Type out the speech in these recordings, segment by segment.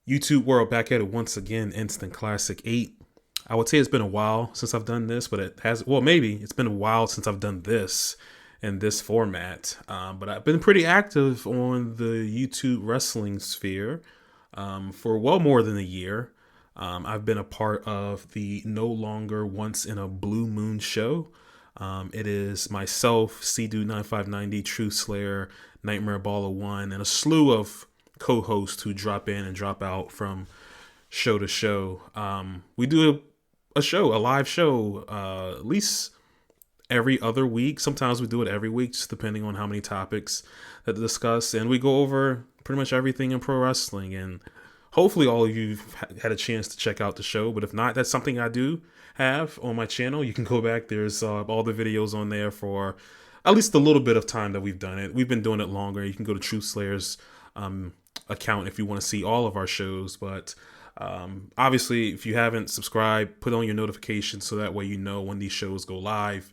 YouTube world, back at it once again. Instant Classic 8. I would say it's been a while since I've done this, but it has, well, maybe it's been a while since I've done this in this format. But I've been pretty active on the YouTube wrestling sphere for well more than a year. I've been a part of the No Longer Once in a Blue Moon show. It is myself, C-Dude9590, True Slayer, Nightmare Baller One, and a slew of co-hosts who drop in and drop out from show to show. We do a live show, at least every other week. Sometimes we do it every week, just depending on how many topics that to discuss. And we go over pretty much everything in pro wrestling. And hopefully all of you had a chance to check out the show. But if not, that's something I do have on my channel. You can go back. There's all the videos on there for at least a little bit of time that we've done it. We've been doing it longer. You can go to True Slayer's account if you want to see all of our shows. But obviously, if you haven't subscribed, put on your notifications so that way you know when these shows go live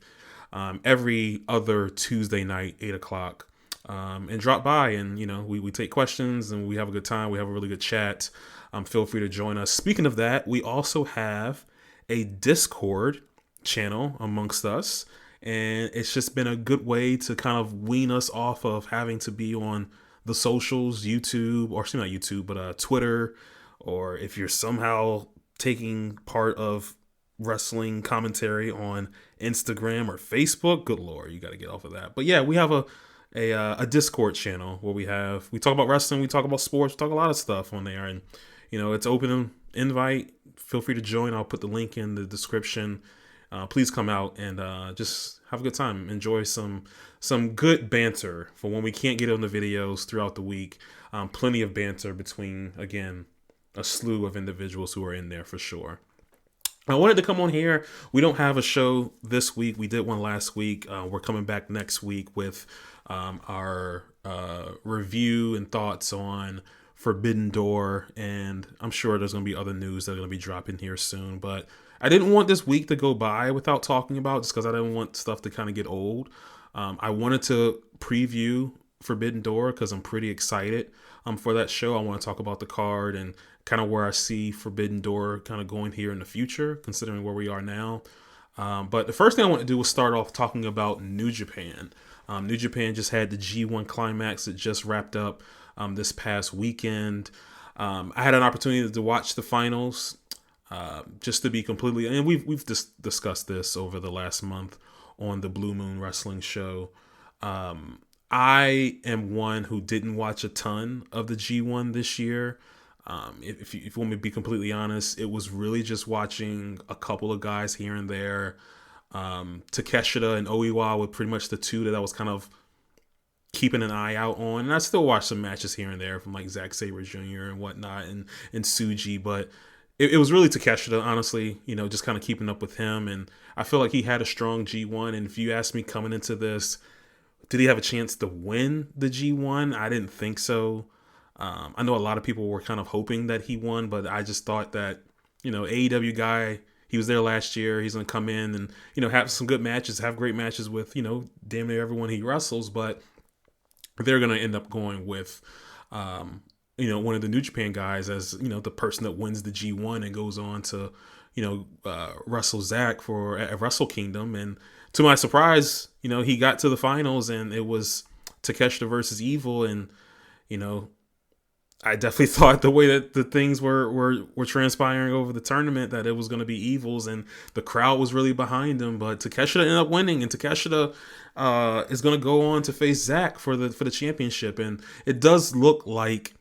every other Tuesday night, 8 o'clock. And drop by and, we take questions and we have a good time. We have a really good chat. Feel free to join us. Speaking of that, we also have a Discord channel amongst us. And it's just been a good way to kind of wean us off of having to be on the socials, YouTube, or not YouTube, but Twitter, or if you're somehow taking part of wrestling commentary on Instagram or Facebook, good Lord, you got to get off of that. But yeah, we have a Discord channel where we talk about wrestling, we talk about sports, we talk a lot of stuff on there. And, it's open invite. Feel free to join. I'll put the link in the description. Please come out and just have a good time. Enjoy some good banter for when we can't get on the videos throughout the week. Plenty of banter between, again, a slew of individuals who are in there for sure. I wanted to come on here. We don't have a show this week. We did one last week. We're coming back next week with our review and thoughts on Forbidden Door. And I'm sure there's going to be other news that are going to be dropping here soon. But I didn't want this week to go by without talking about, just because I didn't want stuff to kind of get old. I wanted to preview Forbidden Door because I'm pretty excited for that show. I want to talk about the card and kind of where I see Forbidden Door kind of going here in the future, considering where we are now. But the first thing I want to do was start off talking about New Japan. New Japan just had the G1 Climax that just wrapped up this past weekend. I had an opportunity to watch the finals. Just to be completely, and we've discussed this over the last month on the Blue Moon Wrestling show. I am one who didn't watch a ton of the G1 this year. If you want me to be completely honest, it was really just watching a couple of guys here and there. Takeshita and Oiwa were pretty much the two that I was kind of keeping an eye out on. And I still watch some matches here and there from like Zack Sabre Jr. and whatnot and Tsuji, but it was really Takeshita, honestly, just kind of keeping up with him. And I feel like he had a strong G1. And if you ask me coming into this, did he have a chance to win the G1? I didn't think so. I know a lot of people were kind of hoping that he won, but I just thought that, AEW guy, he was there last year. He's going to come in and, have some good matches, have great matches with, damn near everyone he wrestles. But they're going to end up going with, one of the New Japan guys as, the person that wins the G1 and goes on to, wrestle Zack for at Wrestle Kingdom. And to my surprise, he got to the finals and it was Takeshita versus Evil. And, I definitely thought the way that the things were transpiring over the tournament that it was going to be Evil's and the crowd was really behind him. But Takeshita ended up winning, and Takeshita is going to go on to face Zack for the championship. And it does look like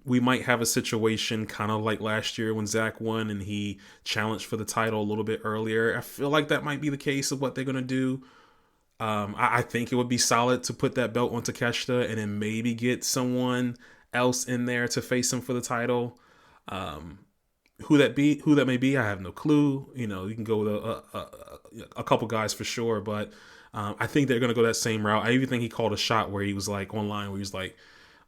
we might have a situation kind of like last year when Zack won and he challenged for the title a little bit earlier. I feel like that might be the case of what they're going to do. I think it would be solid to put that belt on Takeshita and then maybe get someone else in there to face him for the title. Who that may be, I have no clue. You can go with a couple guys for sure, but I think they're going to go that same route. I even think he called a shot where he was like online, where he was like,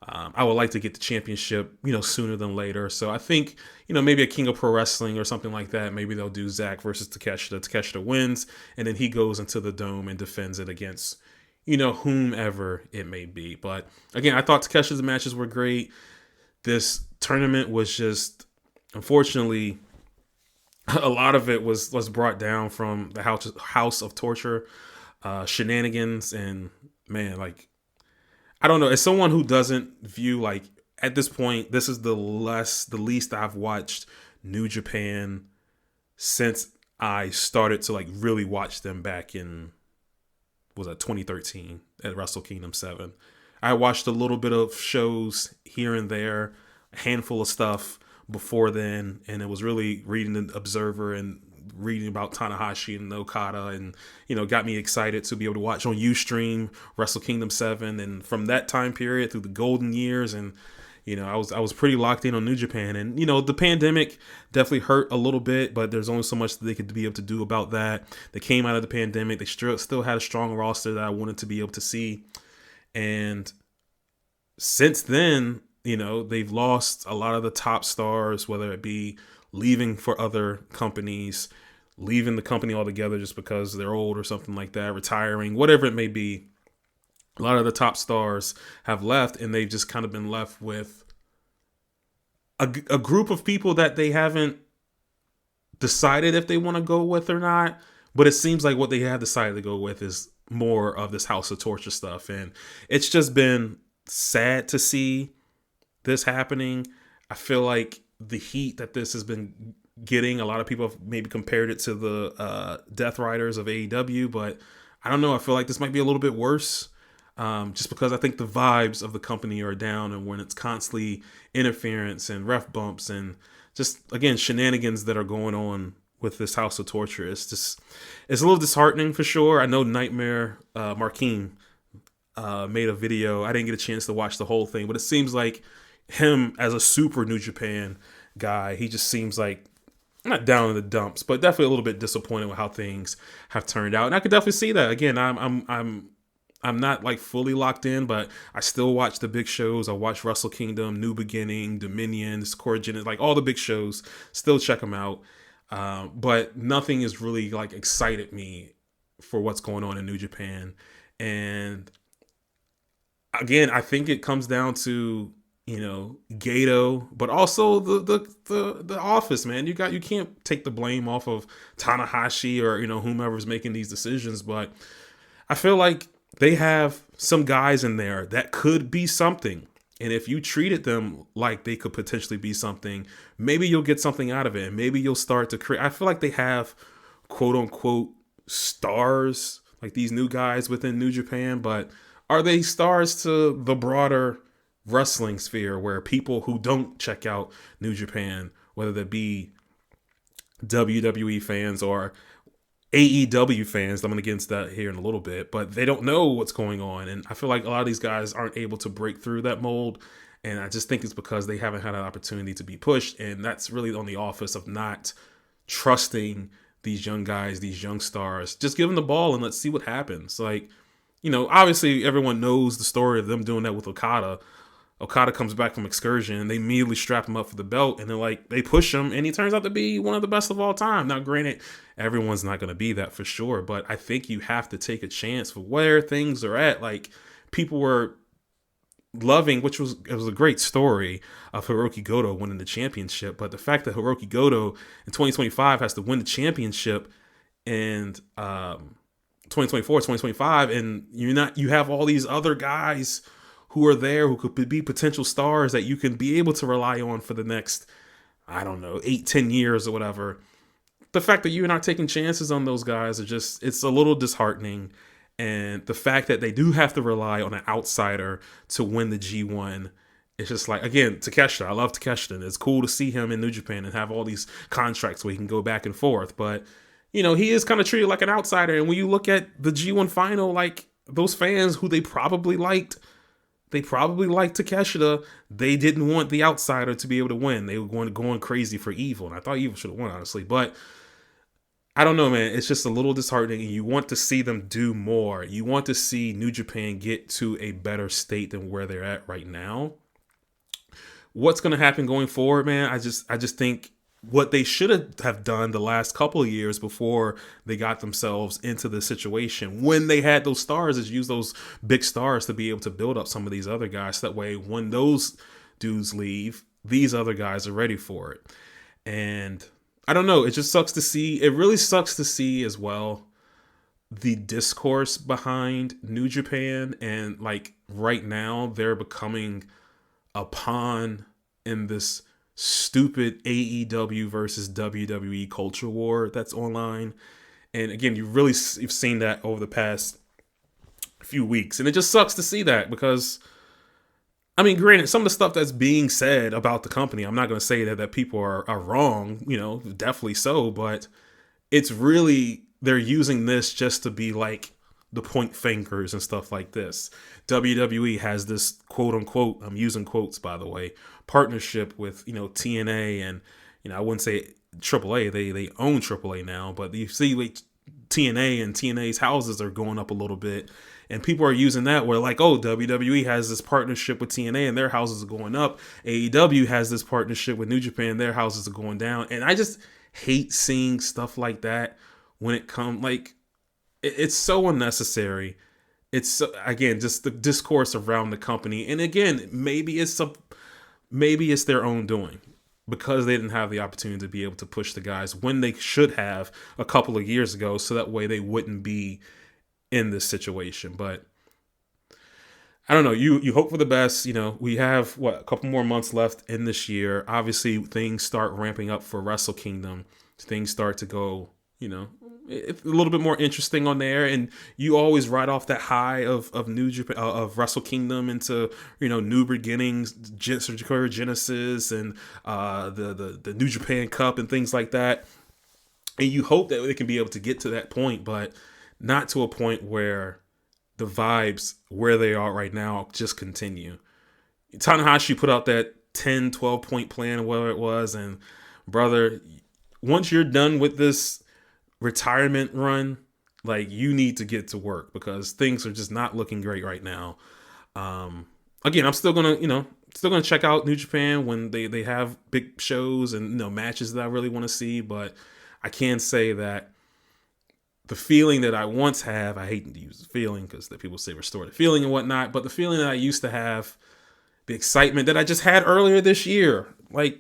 I would like to get the championship, sooner than later. So I think, maybe a King of Pro Wrestling or something like that. Maybe they'll do Zack versus Takeshita. Takeshita wins, and then he goes into the Dome and defends it against, whomever it may be. But again, I thought Takeshita's matches were great. This tournament was just, unfortunately, a lot of it was brought down from the House of Torture shenanigans. And man, like, I don't know, as someone who doesn't view, like, at this point, this is the least I've watched New Japan since I started to like really watch them back in, was that 2013 at Wrestle Kingdom 7. I watched a little bit of shows here and there, a handful of stuff before then, and it was really reading the Observer and reading about Tanahashi and Okada, and got me excited to be able to watch on Ustream Wrestle Kingdom 7. And from that time period through the golden years, and I was pretty locked in on New Japan. And the pandemic definitely hurt a little bit, but there's only so much that they could be able to do about that. They came out of the pandemic, they still had a strong roster that I wanted to be able to see. And since then, they've lost a lot of the top stars, whether it be leaving for other companies, leaving the company altogether just because they're old or something like that, retiring, whatever it may be. A lot of the top stars have left, and they've just kind of been left with a group of people that they haven't decided if they want to go with or not. But it seems like what they have decided to go with is more of this House of Torture stuff. And it's just been sad to see this happening. I feel like the heat that this has been getting, a lot of people have maybe compared it to the Death Riders of AEW, but I don't know. I feel like this might be a little bit worse. Just because I think the vibes of the company are down, and when it's constantly interference and ref bumps and just, again, shenanigans that are going on with this House of Torture, it's a little disheartening for sure. I know Nightmare Marquine made a video. I didn't get a chance to watch the whole thing, but it seems like him as a super New Japan guy, he just seems like not down in the dumps, but definitely a little bit disappointed with how things have turned out. And I could definitely see that. Again, I'm not like fully locked in, but I still watch the big shows. I watch Wrestle Kingdom, New Beginning, Dominion, Scourgeon, like all the big shows. Still check them out. But nothing has really like excited me for what's going on in New Japan. And again, I think it comes down to, Gato, but also the office, man. You can't take the blame off of Tanahashi or, whomever's making these decisions. But I feel like they have some guys in there that could be something. And if you treated them like they could potentially be something, maybe you'll get something out of it. And maybe you'll start to create. I feel like they have quote unquote stars, like these new guys within New Japan, but are they stars to the broader wrestling sphere where people who don't check out New Japan, whether that be WWE fans or AEW fans, I'm going to get into that here in a little bit, but they don't know what's going on. And I feel like a lot of these guys aren't able to break through that mold. And I just think it's because they haven't had an opportunity to be pushed. And that's really on the office of not trusting these young guys, these young stars. Just give them the ball and let's see what happens. Like, obviously everyone knows the story of them doing that with Okada. Okada comes back from excursion and they immediately strap him up for the belt, and they push him, and he turns out to be one of the best of all time. Now, granted, everyone's not going to be that for sure, but I think you have to take a chance for where things are at. Like, people were loving, it was a great story of Hiroki Goto winning the championship, but the fact that Hiroki Goto in 2025 has to win the championship in 2024, 2025, and you have all these other guys who are there who could be potential stars that you can be able to rely on for the next, 8-10 years or whatever. The fact that you're not taking chances on those guys it's a little disheartening. And the fact that they do have to rely on an outsider to win the G1, it's just like, again, Takeshita. I love Takeshita. It's cool to see him in New Japan and have all these contracts where he can go back and forth. But, he is kind of treated like an outsider. And when you look at the G1 final, like, those fans who they probably liked Takeshita. They didn't want the outsider to be able to win. They were going crazy for Evil. And I thought Evil should have won, honestly. But I don't know, man. It's just a little disheartening. And you want to see them do more. You want to see New Japan get to a better state than where they're at right now. What's going to happen going forward, man? I just think what they should have done the last couple of years before they got themselves into this situation when they had those stars is use those big stars to be able to build up some of these other guys. So that way, when those dudes leave, these other guys are ready for it. And I don't know, it just sucks to see. It really sucks to see as well the discourse behind New Japan, and like right now they're becoming a pawn in this stupid AEW versus WWE culture war that's online. And again, you've seen that over the past few weeks, and it just sucks to see that because I mean, granted, some of the stuff that's being said about the company, I'm not going to say that people are wrong, definitely so, but it's really, they're using this just to be like the point fingers and stuff like this. WWE has this quote unquote, I'm using quotes by the way, partnership with, TNA and, I wouldn't say AAA, they own AAA now, but you see like TNA and TNA's houses are going up a little bit. And people are using that where like, oh, WWE has this partnership with TNA and their houses are going up. AEW has this partnership with New Japan, their houses are going down. And I just hate seeing stuff like that when it comes, like, it's so unnecessary. It's so, again, just the discourse around the company. And again, maybe it's their own doing because they didn't have the opportunity to be able to push the guys when they should have a couple of years ago. So that way they wouldn't be in this situation. But I don't know, you hope for the best. We have a couple more months left in this year. Obviously things start ramping up for Wrestle Kingdom. Things start to go, it's a little bit more interesting on there, and you always ride off that high of New Japan, of Wrestle Kingdom into new beginnings, Genesis, and the New Japan Cup and things like that. And you hope that they can be able to get to that point, but not to a point where the vibes where they are right now just continue. Tanahashi put out that 10, 12 point plan, whatever it was. And brother, once you're done with this retirement run, like you need to get to work because things are just not looking great right now. Again, I'm still going to check out New Japan when they have big shows and matches that I really want to see. But I can say that the feeling that I once have, I hate to use feeling because the people say restore the feeling and whatnot, but the feeling that I used to have, the excitement that I just had earlier this year, like,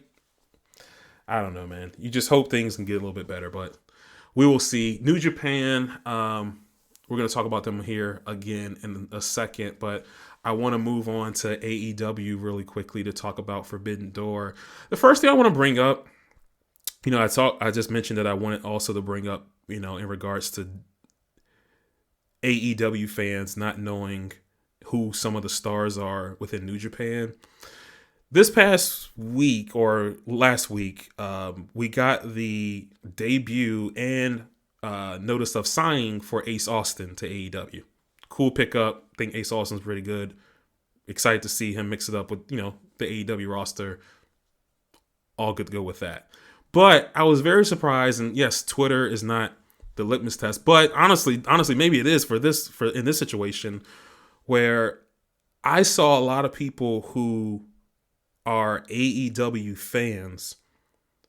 I don't know, man. You just hope things can get a little bit better, but we will see. New Japan, we're going to talk about them here again in a second, but I want to move on to AEW really quickly to talk about Forbidden Door. The first thing I want to bring up, I just mentioned that I wanted also to bring up, in regards to AEW fans not knowing who some of the stars are within New Japan. This past week or last week, we got the debut and notice of signing for Ace Austin to AEW. Cool pickup. I think Ace Austin's pretty good. Excited to see him mix it up with, the AEW roster. All good to go with that. But I was very surprised, and yes, Twitter is not the litmus test, but honestly, maybe it is for in this situation where I saw a lot of people who are AEW fans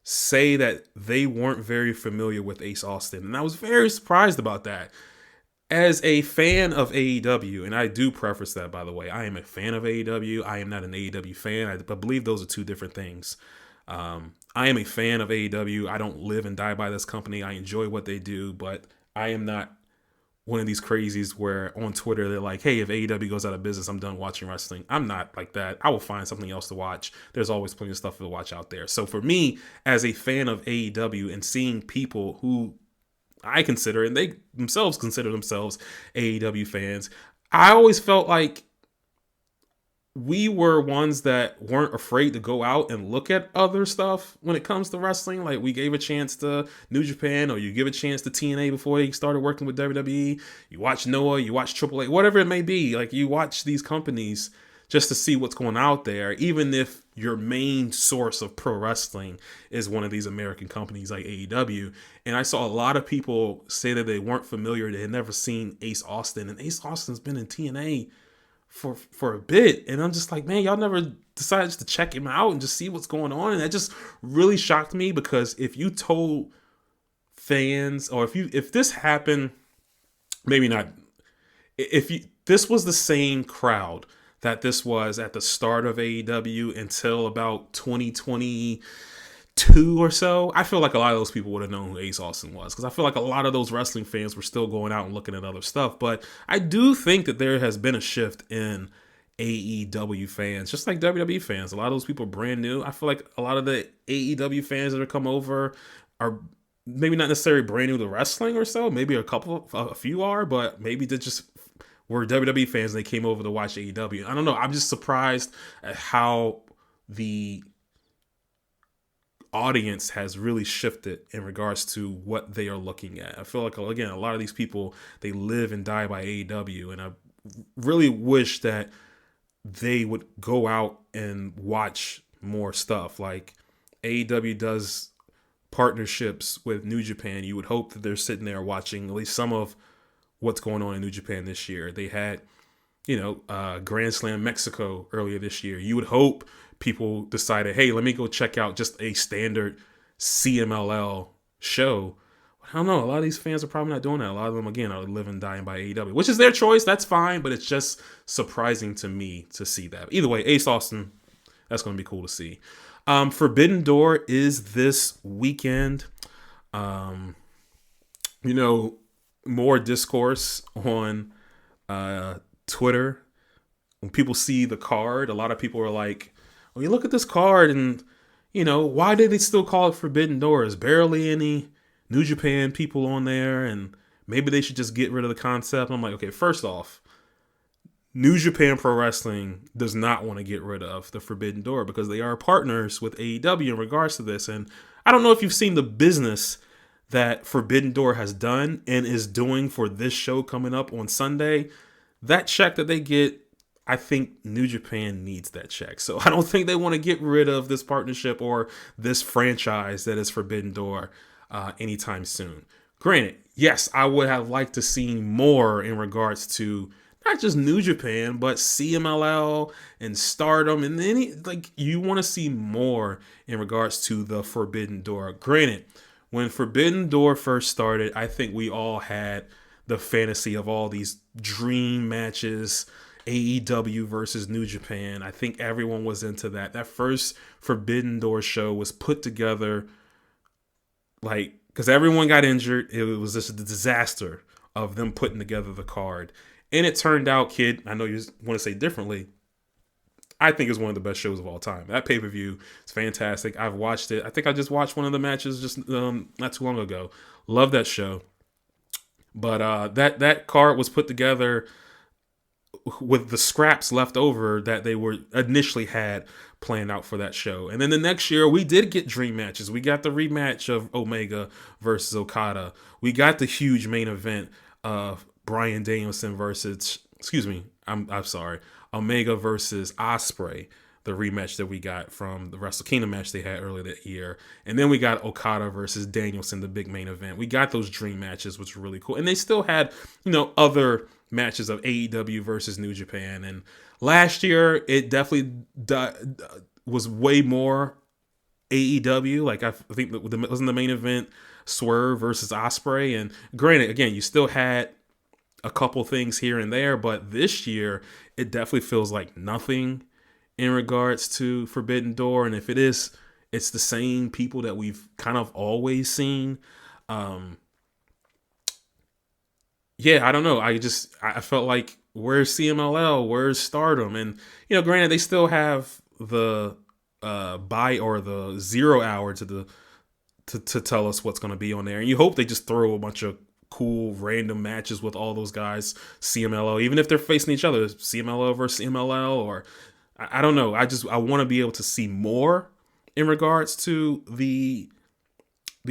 say that they weren't very familiar with Ace Austin, and I was very surprised about that. As a fan of AEW, and I do preface that, by the way, I am a fan of AEW. I am not an AEW fan. I believe those are two different things. I am a fan of AEW. I don't live and die by this company. I enjoy what they do, but I am not one of these crazies where on Twitter they're like, hey, if AEW goes out of business, I'm done watching wrestling. I'm not like that. I will find something else to watch. There's always plenty of stuff to watch out there. So for me, as a fan of AEW and seeing people who I consider, and they themselves consider themselves AEW fans, I always felt like we were ones that weren't afraid to go out and look at other stuff when it comes to wrestling. Like we gave a chance to New Japan, or you give a chance to TNA before he started working with WWE. You watch Noah, you watch AAA, whatever it may be. Like you watch these companies just to see what's going out there, even if your main source of pro wrestling is one of these American companies like AEW. And I saw a lot of people say that they weren't familiar. They had never seen Ace Austin, and Ace Austin's been in TNA for a bit, and I'm just like, man, y'all never decided to check him out and just see what's going on. And that just really shocked me, because if you told fans, or if this happened, maybe not, if this was the same crowd that this was at the start of AEW until about 2022 or so. I feel like a lot of those people would have known who Ace Austin was, because I feel like a lot of those wrestling fans were still going out and looking at other stuff. But I do think that there has been a shift in AEW fans, just like WWE fans. A lot of those people are brand new. I feel like a lot of the AEW fans that have come over are maybe not necessarily brand new to wrestling or so. Maybe a few are, but maybe they just were WWE fans and they came over to watch AEW. I don't know. I'm just surprised at how the audience has really shifted in regards to what they are looking at. I feel like, again, a lot of these people, they live and die by AEW, and I really wish that they would go out and watch more stuff. Like AEW does partnerships with New Japan. You would hope that they're sitting there watching at least some of what's going on in New Japan this year. They had, Grand Slam Mexico earlier this year. You would hope people decided, hey, let me go check out just a standard CMLL show. I don't know. A lot of these fans are probably not doing that. A lot of them, again, are living, dying by AEW, which is their choice. That's fine, but it's just surprising to me to see that. Either way, Ace Austin, that's going to be cool to see. Forbidden Door is this weekend. More discourse on Twitter. When people see the card, a lot of people are like, well, you look at this card and, why did they still call it Forbidden Door? There's barely any New Japan people on there, and maybe they should just get rid of the concept. I'm like, okay, first off, New Japan Pro Wrestling does not want to get rid of the Forbidden Door because they are partners with AEW in regards to this. And I don't know if you've seen the business that Forbidden Door has done and is doing for this show coming up on Sunday. That check that they get, I think New Japan needs that check. So I don't think they want to get rid of this partnership or this franchise that is Forbidden Door anytime soon. Granted, yes, I would have liked to see more in regards to not just New Japan, but CMLL and Stardom. And then you want to see more in regards to the Forbidden Door. Granted, when Forbidden Door first started, I think we all had the fantasy of all these dream matches, AEW versus New Japan. I think everyone was into that. That first Forbidden Door show was put together because everyone got injured. It was just a disaster of them putting together the card. And it turned out, kid, I know you want to say differently, I think it's one of the best shows of all time. That pay-per-view is fantastic. I've watched it. I think I just watched one of the matches just not too long ago. Love that show. But that card was put together with the scraps left over that they were initially had planned out for that show. And then the next year, we did get dream matches. We got the rematch of Omega versus Okada. We got the huge main event of Bryan Danielson versus, I'm sorry, Omega versus Ospreay, the rematch that we got from the Wrestle Kingdom match they had earlier that year. And then we got Okada versus Danielson, the big main event. We got those dream matches, which were really cool. And they still had, other matches of AEW versus New Japan. And last year, it definitely was way more AEW. Like, I think wasn't the main event Swerve versus Ospreay. And granted, again, you still had a couple things here and there, but this year it definitely feels like nothing in regards to Forbidden Door. And if it is, it's the same people that we've kind of always seen. I don't know. I felt like, where's CMLL? Where's Stardom? And, granted, they still have the buy or the 0 hour to tell us what's going to be on there. And you hope they just throw a bunch of cool random matches with all those guys, CMLL, even if they're facing each other, CMLL versus CMLL, or I don't know. I want to be able to see more in regards to the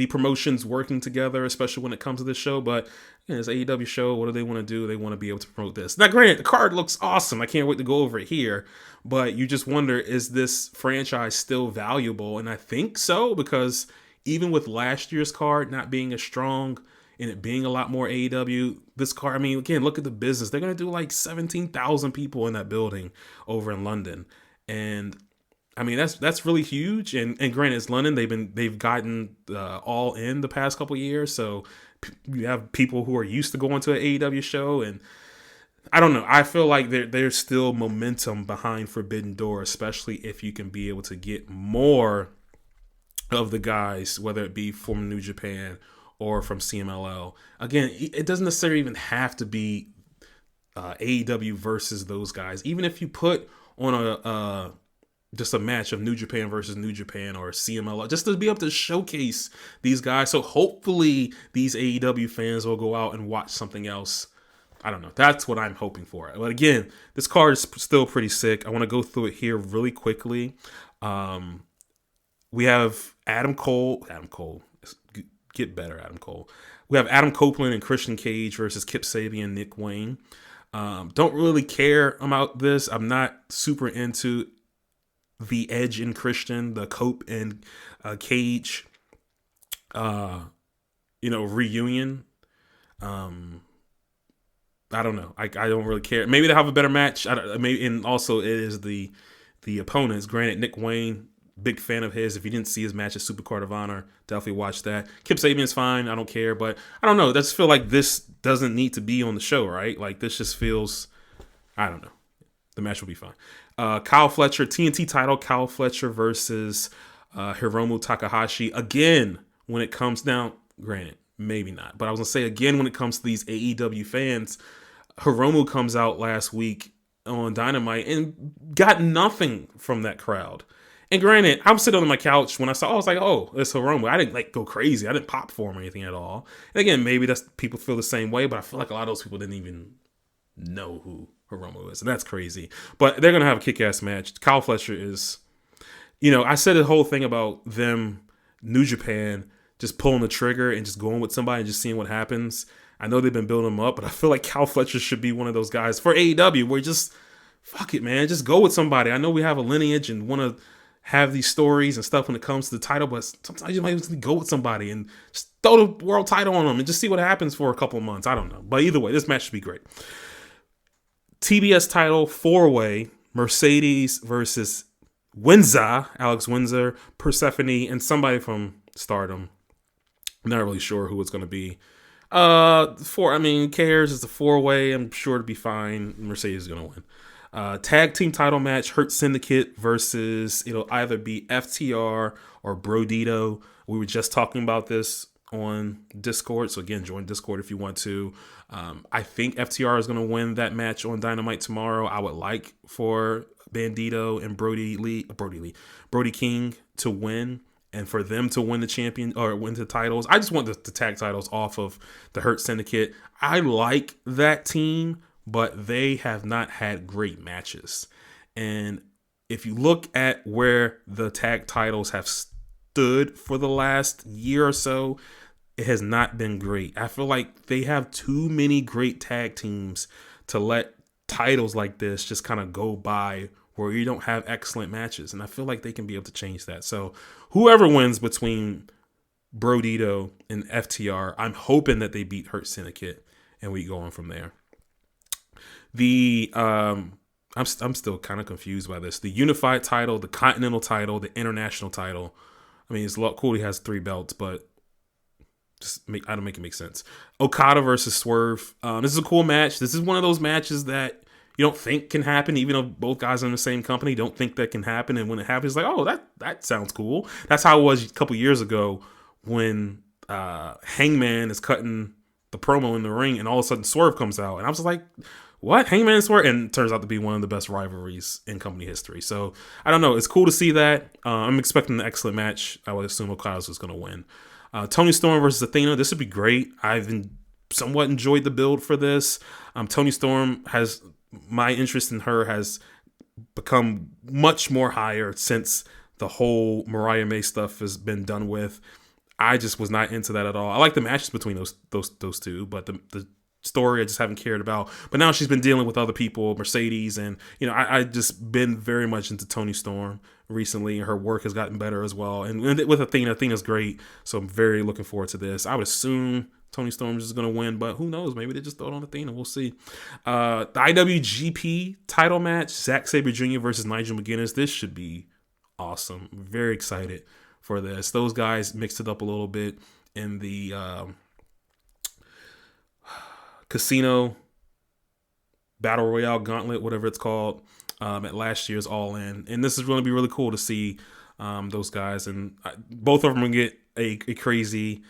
promotions working together, especially when it comes to this show. But it's an AEW show. What do they want to do? They want to be able to promote this. Now, granted, the card looks awesome. I can't wait to go over it here. But you just wonder, is this franchise still valuable? And I think so, because even with last year's card not being as strong and it being a lot more AEW, this card, I mean, again, look at the business. They're going to do like 17,000 people in that building over in London. And I mean, that's really huge. And granted, it's London. They've gotten all in the past couple of years. So you have people who are used to going to an AEW show. And I don't know. I feel like there's still momentum behind Forbidden Door, especially if you can be able to get more of the guys, whether it be from New Japan or from CMLL. Again, it doesn't necessarily even have to be AEW versus those guys. Even if you put on a just a match of New Japan versus New Japan or CMLL, just to be able to showcase these guys. So hopefully these AEW fans will go out and watch something else. I don't know. That's what I'm hoping for. But again, this card is still pretty sick. I want to go through it here really quickly. We have Adam Cole. Get better, Adam Cole. We have Adam Copeland and Christian Cage versus Kip Sabian and Nick Wayne. Don't really care about this. I'm not super into the Edge and Christian, the Cope and Cage, reunion. I don't know. I don't really care. Maybe they'll have a better match. And also it is the opponents. Granted, Nick Wayne, big fan of his. If you didn't see his match at Supercard of Honor, definitely watch that. Kip Sabian's fine. I don't care. But I don't know. I just feel like this doesn't need to be on the show, right? Like this just feels, I don't know. The match will be fine. Kyle Fletcher, TNT title, Kyle Fletcher versus Hiromu Takahashi. Again, when it comes down, granted, maybe not. But I was going to say, again, when it comes to these AEW fans, Hiromu comes out last week on Dynamite and got nothing from that crowd. And granted, I'm sitting on my couch when I was like, oh, it's Hiromu. I didn't go crazy. I didn't pop for him or anything at all. And again, maybe that's people feel the same way, but I feel like a lot of those people didn't even know who Hiromu is. And that's crazy. But they're going to have a kick-ass match. Kyle Fletcher is, I said the whole thing about them, New Japan, just pulling the trigger and just going with somebody and just seeing what happens. I know they've been building him up, but I feel like Kyle Fletcher should be one of those guys for AEW where just, fuck it, man. Just go with somebody. I know we have a lineage and want to have these stories and stuff when it comes to the title, but sometimes you might just go with somebody and just throw the world title on them and just see what happens for a couple of months. I don't know. But either way, this match should be great. TBS title, 4-way, Mercedes versus Alex Windsor, Persephone, and somebody from Stardom. I'm not really sure who it's going to be. Cares? It's a 4-way. I'm sure to be fine. Mercedes is going to win. Tag team title match, Hurt Syndicate versus, it'll either be FTR or Brodito. We were just talking about this on Discord. So again, join Discord if you want to. I think FTR is going to win that match on Dynamite tomorrow. I would like for Bandito and Brody King to win, and for them to win the champion or win the titles. I just want the tag titles off of the Hurt Syndicate. I like that team, but they have not had great matches. And if you look at where the tag titles have stood for the last year or so, it has not been great. I feel like they have too many great tag teams to let titles like this just kind of go by where you don't have excellent matches. And I feel like they can be able to change that. So whoever wins between Brodito and FTR, I'm hoping that they beat Hurt Syndicate and we go on from there. I'm still kind of confused by this. The unified title, the continental title, the international title. I mean, it's a lot cool. He has 3 belts, but I don't make it make sense. Okada versus Swerve. This is a cool match. This is one of those matches that you don't think can happen, even though both guys are in the same company. Don't think that can happen, and when it happens, it's like, oh, that sounds cool. That's how it was a couple years ago when Hangman is cutting the promo in the ring, and all of a sudden Swerve comes out, and I was like, what? Hangman and Swerve? And it turns out to be one of the best rivalries in company history. So I don't know. It's cool to see that. I'm expecting an excellent match. I would assume Okada's was going to win. Toni Storm versus Athena. This would be great. I've somewhat enjoyed the build for this. Toni Storm my interest in her has become much more higher since the whole Mariah May stuff has been done with. I just was not into that at all. I like the matches between those two, but the story I just haven't cared about. But now she's been dealing with other people, Mercedes, and I just been very much into Toni Storm recently, and her work has gotten better as well. And with Athena's great, so I'm very looking forward to this. I would assume Toni Storm is going to win, but who knows? Maybe they just throw it on Athena. We'll see. The IWGP title match, Zack Sabre Jr. versus Nigel McGuinness. This should be awesome. I'm very excited for this. Those guys mixed it up a little bit in the Casino Battle Royale Gauntlet, whatever it's called, at last year's All In. And this is going to be really cool to see those guys. And both of them will get a crazy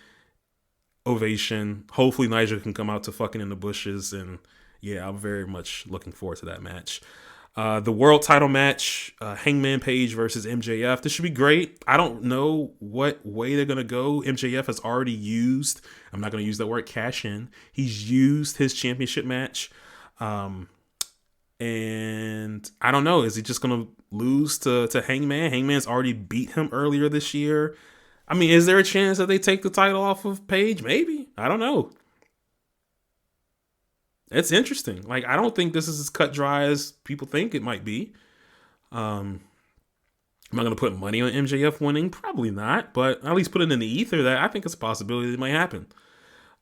ovation. Hopefully Nigel can come out to fucking in the bushes. And yeah, I'm very much looking forward to that match. The world title match, Hangman Page versus MJF. This should be great. I don't know what way they're going to go. MJF has already used, I'm not going to use that word cash in. He's used his championship match. And I don't know. Is he just going to lose to Hangman? Hangman's already beat him earlier this year. I mean, is there a chance that they take the title off of Page? Maybe. I don't know. It's interesting. Like, I don't think this is as cut dry as people think it might be. Am I going to put money on MJF winning? Probably not, but at least put it in the ether that I think it's a possibility that it might happen.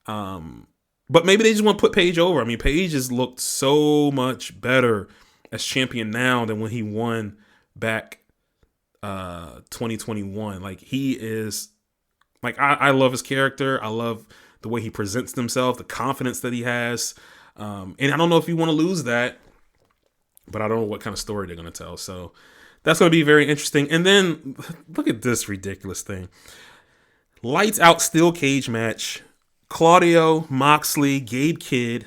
But maybe they just want to put Page over. I mean, Page has looked so much better as champion now than when he won back 2021. Like, he is, like, I love his character. I love the way he presents himself, the confidence that he has. And I don't know if you want to lose that, but I don't know what kind of story they're going to tell. So that's going to be very interesting. And then look at this ridiculous thing. Lights out steel cage match. Claudio, Moxley, Gabe Kidd,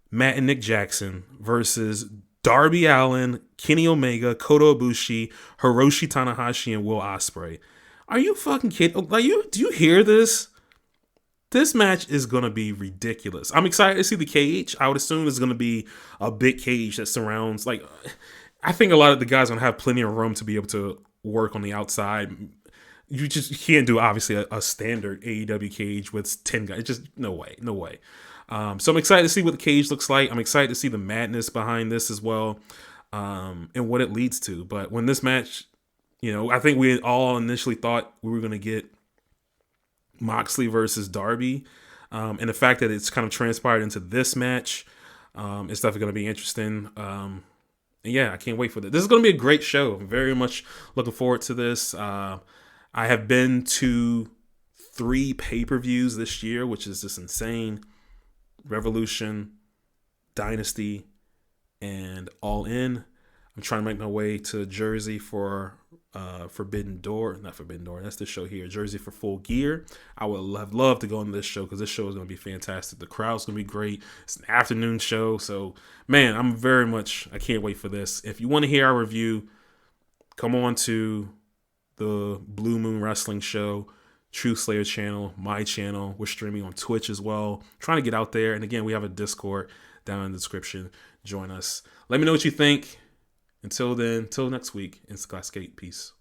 Matt and Nick Jackson versus Darby Allin, Kenny Omega, Kota Ibushi, Hiroshi Tanahashi, and Will Ospreay. Are you fucking kidding? Like, do you hear this? This match is going to be ridiculous. I'm excited to see the cage. I would assume it's going to be a big cage that surrounds, like, I think a lot of the guys are going to have plenty of room to be able to work on the outside. You can't do, obviously, a standard AEW cage with 10 guys. Just no way. So I'm excited to see what the cage looks like. I'm excited to see the madness behind this as well, and what it leads to. But when this match, I think we all initially thought we were going to get Moxley versus Darby, and the fact that it's kind of transpired into this match is definitely going to be interesting. And yeah, I can't wait for this. This is going to be a great show. I'm very much looking forward to this. I have been to 3 pay-per-views this year, which is just insane. Revolution, Dynasty, and All In. I'm trying to make my way to Jersey for not Forbidden Door, that's this show here, Jersey for Full Gear. I would have loved to go on this show because this show is going to be fantastic. The crowd's going to be great. It's an afternoon show, so man, I can't wait for this. If you want to hear our review, come on to the Blue Moon Wrestling Show, True Slayer channel, my channel. We're streaming on Twitch as well. Trying to get out there, and again, we have a Discord down in the description. Join us. Let me know what you think. Until then, till next week, it's Glassgate. Peace.